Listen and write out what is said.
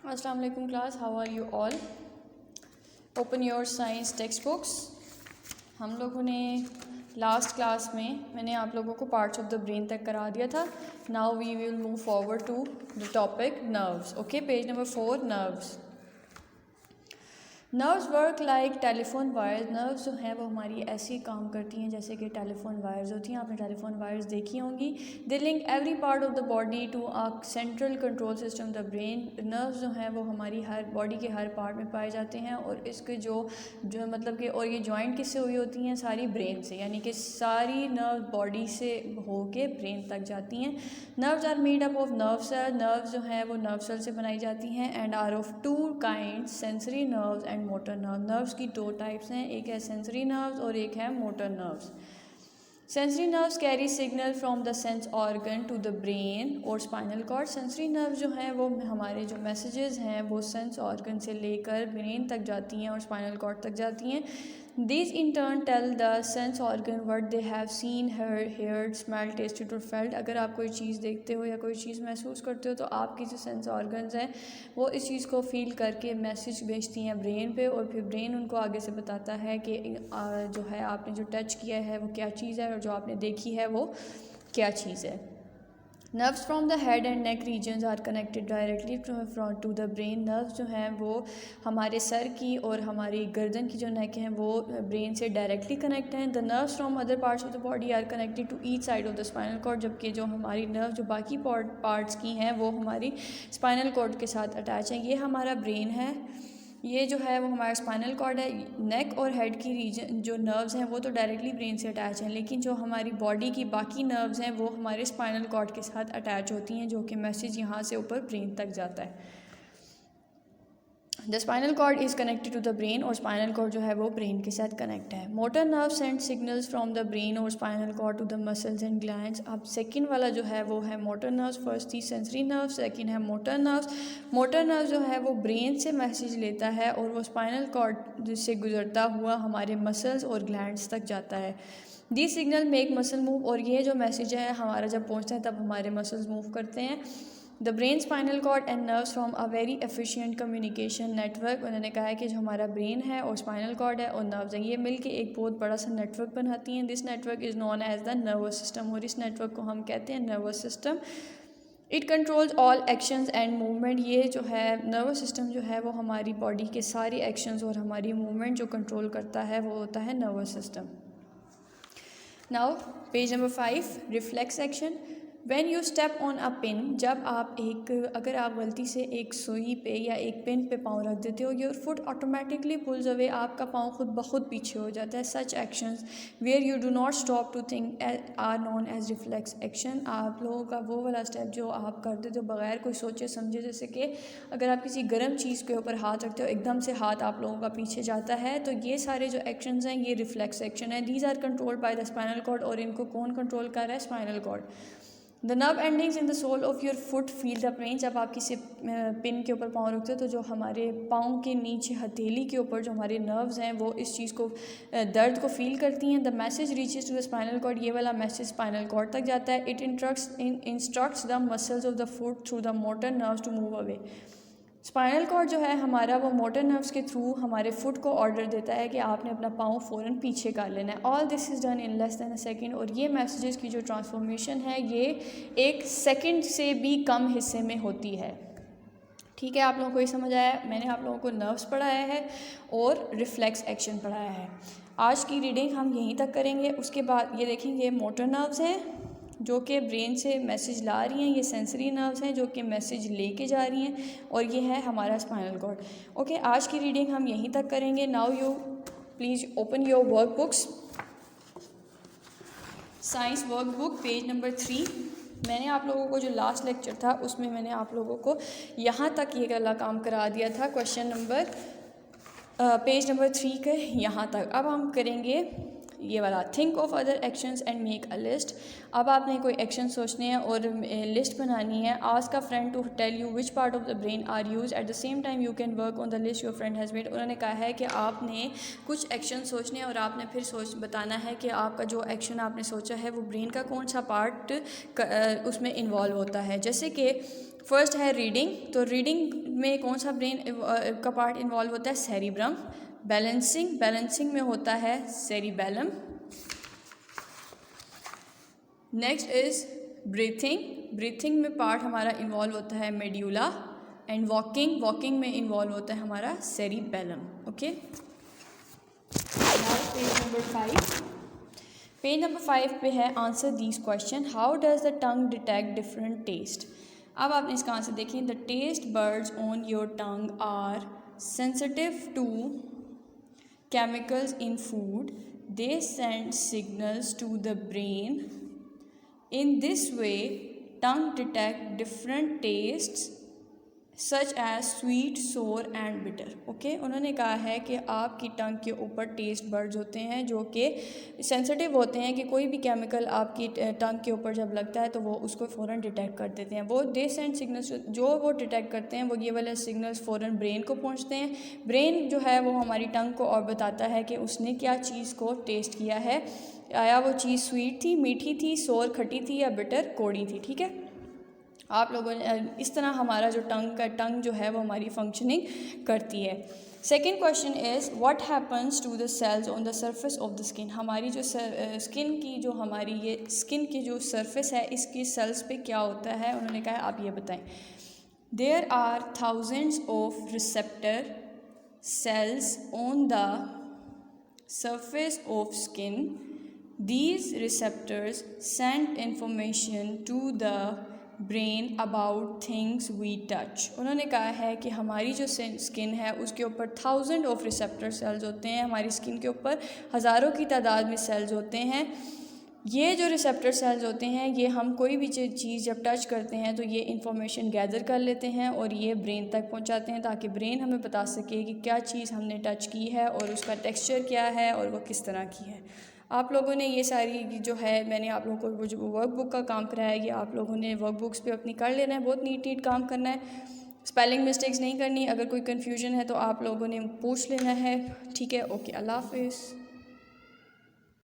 अस्सलाम वालेकुम class, how are you all. Open your science text books. हम लोगों ने लास्ट क्लास में मैंने आप लोगों को पार्ट्स ऑफ द ब्रेन तक करा दिया था। Now we will move forward to the topic nerves. Okay, page number 4, nerves. Nerves work like telephone wires. Nerves जो हैं वो हमारी ऐसी काम करती हैं जैसे कि टेलीफोन वायर्स होती हैं। आपने टेलीफोन वायर्स देखी होंगी। They link every part of the body to a central control system the brain. Nerves जो हैं वो हमारी हर बॉडी के हर पार्ट में पाए जाते हैं और इसके जो मतलब कि और ये जॉइंट किससे हुई होती हैं, सारी ब्रेन से, यानी कि सारी नर्व बॉडी से होके ब्रेन तक जाती हैं। Nerves are made up of nerve cell. Nerves जो हैं वो नर्व सेल से बनाई जाती हैं and are of two kind, sensory nerves and motor nerve. Nerves की दो टाइप्स हैं, एक है सेंसरी नर्व्स और एक है motor nerves. Sensory nerves carry signal from the sense organ to the brain और स्पाइनल कॉर्ड। सेंसरी नर्व्स जो हैं वो हमारे जो मैसेजेस हैं वो सेंस ऑर्गन से लेकर ब्रेन तक जाती हैं और स्पाइनल कॉर्ड तक जाती हैं। These in turn tell the sense organ what they have seen, heard, smelled, tasted or felt। अगर आप कोई चीज़ देखते हो या कोई चीज़ महसूस करते हो तो आपकी जो सेंस ऑर्गन्स हैं वो इस चीज़ को फील करके मैसेज भेजती हैं ब्रेन पे और फिर ब्रेन उनको आगे से बताता है कि जो है आपने जो टच किया है वो क्या चीज़ है और जो आपने देखी है वो क्या चीज़ है। Nerves from the head and neck regions are connected directly to the brain. Nerves जो हैं वो हमारे सर की और हमारी गर्दन की जो नेक हैं वो ब्रेन से डायरेक्टली कनेक्ट हैं। The nerves from other parts of the body are connected to each side of the spinal cord. जबकि जो हमारी नर्व जो बाकी पार्ट्स की हैं वो हमारी स्पाइनल कॉर्ड के साथ अटैच हैं। ये हमारा ब्रेन है, ये जो है वो हमारा स्पाइनल कॉर्ड है। नेक और हेड की रीजन जो नर्व्स हैं वो तो डायरेक्टली ब्रेन से अटैच हैं, लेकिन जो हमारी बॉडी की बाकी नर्व्स हैं वो हमारे स्पाइनल कॉर्ड के साथ अटैच होती हैं, जो कि मैसेज यहाँ से ऊपर ब्रेन तक जाता है। The spinal cord is connected to the brain और स्पाइनल कॉर्ड जो है वो ब्रेन के साथ कनेक्ट है। Motor nerve send signals from the brain और spinal cord to the muscles and glands. अब सेकंड वाला जो है वो है मोटर नर्व्स। फर्स्ट थी सेंसरी नर्व, सेकंड है मोटर नर्व्स। मोटर नर्व जो है वो ब्रेन से मैसेज लेता है और वो स्पाइनल कॉर्ड से गुजरता हुआ हमारे मसल्स और ग्लैंड्स तक जाता है। दी सिग्नल मेक मसल मूव, और ये जो मैसेज है हमारा जब पहुँचता है तब हमारे मसल्स मूव करते हैं। The brain, spinal cord and nerves from a very efficient communication network. उन्होंने कहा है कि जो हमारा ब्रेन है और स्पाइनल कॉर्ड है और नर्व्स हैं ये मिलके एक बहुत बड़ा सा नेटवर्क बनाती हैं। This network is known as the nervous system, और इस नेटवर्क को हम कहते हैं nervous system. It controls all actions and movement. ये जो है नर्वस सिस्टम जो है वो हमारी बॉडी के सारे एक्शंस और हमारी मूवमेंट जो कंट्रोल करता है वो होता है nervous system. Now page number 5, reflex action. When you step on a pin, जब आप अगर आप गलती से एक सुई पे या एक पिन पे पाँव रख देते हो, your foot automatically pulls away, आपका पाँव खुद ब खुद पीछे हो जाता है। Such actions where you do not stop to think are known as reflex action. आप लोगों का वो वाला स्टेप जो आप कर देते हो बगैर कोई सोचे समझे, जैसे कि अगर आप किसी गर्म चीज़ के ऊपर हाथ रखते हो एकदम से हाथ आप लोगों का पीछे जाता है, तो ये सारे जो एक्शंस हैं ये रिफ्लेक्स एक्शन है। These are controlled by the spinal cord, और इनको कौन कंट्रोल कर रहा है? Spinal cord. The nerve endings in the sole of your foot feel the pain. जब आप किसी पिन के ऊपर पाँव रखते हो तो जो हमारे पाँव के नीचे हथेली के ऊपर जो हमारे नर्व्स हैं वो इस चीज़ को दर्द को फील करती हैं। The message reaches to the spinal cord, ये वाला मैसेज स्पाइनल कॉर्ड तक जाता है। It instructs the muscles of the foot through the motor nerves to move away. Spinal cord जो है हमारा वो मोटर नर्व्स के थ्रू हमारे फुट को ऑर्डर देता है कि आपने अपना पाँव फ़ौरन पीछे कर लेना है। All this is done in less than a second, और ये मैसेजेस की जो ट्रांसफॉर्मेशन है ये 1 सेकेंड से भी कम हिस्से में होती है। ठीक है, आप लोगों को ये समझ आया? मैंने आप लोगों को नर्व्स पढ़ाया है और रिफ्लेक्स एक्शन पढ़ाया है। आज की रीडिंग हम यहीं तक करेंगे। उसके बाद ये देखेंगे मोटर नर्व्स हैं जो कि ब्रेन से मैसेज ला रही हैं, ये सेंसरी नर्व्स हैं जो कि मैसेज लेके जा रही हैं, और ये है हमारा स्पाइनल कॉर्ड। ओके, आज की रीडिंग हम यहीं तक करेंगे। Now you please open your work books. Science work book page number 3। मैंने आप लोगों को जो लास्ट लेक्चर था उसमें मैंने आप लोगों को यहाँ तक ये वाला काम करा दिया था, क्वेश्चन नंबर पेज नंबर 3 के यहाँ तक। अब हम करेंगे ये वाला think of other actions and make a list. अब आपने कोई एक्शन सोचने हैं और लिस्ट बनानी है। Ask a friend to tell you which part of the brain are use at the same time you can work on the list your friend has made. उन्होंने कहा है कि आपने कुछ एक्शन सोचने हैं और आपने फिर बताना है कि आपका जो एक्शन आपने सोचा है वो ब्रेन का कौन सा पार्ट उसमें इन्वॉल्व होता है। जैसे कि फर्स्ट है रीडिंग, तो रीडिंग में कौन सा ब्रेन का पार्ट इन्वॉल्व होता है, सेरिब्रम। बैलेंसिंग में होता है सेरिबेलम। नेक्स्ट इज़ ब्रीथिंग में पार्ट हमारा इन्वॉल्व होता है मेड्यूला। एंड वॉकिंग में इन्वॉल्व होता है हमारा सेरिबेलम। ओके, पेज नंबर 5 पे है answer these question. How does the tongue detect different taste. अब आपने इसका आंसर देखें। The taste buds on your tongue are sensitive to chemicals in food. They send signals to the brain. In this way, tongue detect different tastes such as sweet, sour and bitter. Okay, उन्होंने कहा है कि आपकी टंग के ऊपर taste buds होते हैं जो कि सेंसिटिव होते हैं कि कोई भी केमिकल आपकी टंग के ऊपर जब लगता है तो वो उसको फ़ौरन डिटेक्ट कर देते हैं। वो दे सेंड सिग्नल्स, जो वो डिटेक्ट करते हैं वो ये वाले सिग्नल्स फ़ौरन ब्रेन को पहुंचते हैं। ब्रेन जो है वो हमारी टंग को और बताता है कि उसने क्या चीज़ को टेस्ट किया है, आया वो चीज़ स्वीट थी, मीठी थी, सोर खट्टी थी या बिटर कौड़ी थी। ठीक है, आप लोगों ने इस तरह हमारा जो टंग जो है वो हमारी फंक्शनिंग करती है। Second question is what happens to the cells on the surface of the skin. हमारी जो स्किन की जो हमारी ये स्किन की जो सरफेस है इसकी सेल्स पे क्या होता है, उन्होंने कहा आप ये बताएं। There are thousands of receptor cells on the surface of skin. These receptors send information to the brain about things we touch. उन्होंने कहा है कि हमारी जो स्किन है उसके ऊपर 1000 ऑफ रिसेप्टर सेल्स होते हैं। हमारी स्किन के ऊपर हज़ारों की तादाद में सेल्स होते हैं। ये जो रिसेप्टर सेल्स होते हैं ये हम कोई भी चीज़ जब टच करते हैं तो ये इंफॉर्मेशन गैदर कर लेते हैं और ये ब्रेन तक पहुंचाते हैं ताकि ब्रेन हमें बता सके कि क्या चीज़ हमने टच की है और उसका टेक्सचर क्या है और वो किस तरह की है। आप लोगों ने ये सारी जो है मैंने आप लोगों को जो वर्कबुक का काम कराया है ये आप लोगों ने वर्कबुक्स पे अपनी कर लेना है, बहुत नीट काम करना है, स्पेलिंग मिस्टेक्स नहीं करनी। अगर कोई कन्फ्यूजन है तो आप लोगों ने पूछ लेना है। ठीक है, ओके, अल्लाह हाफिज़।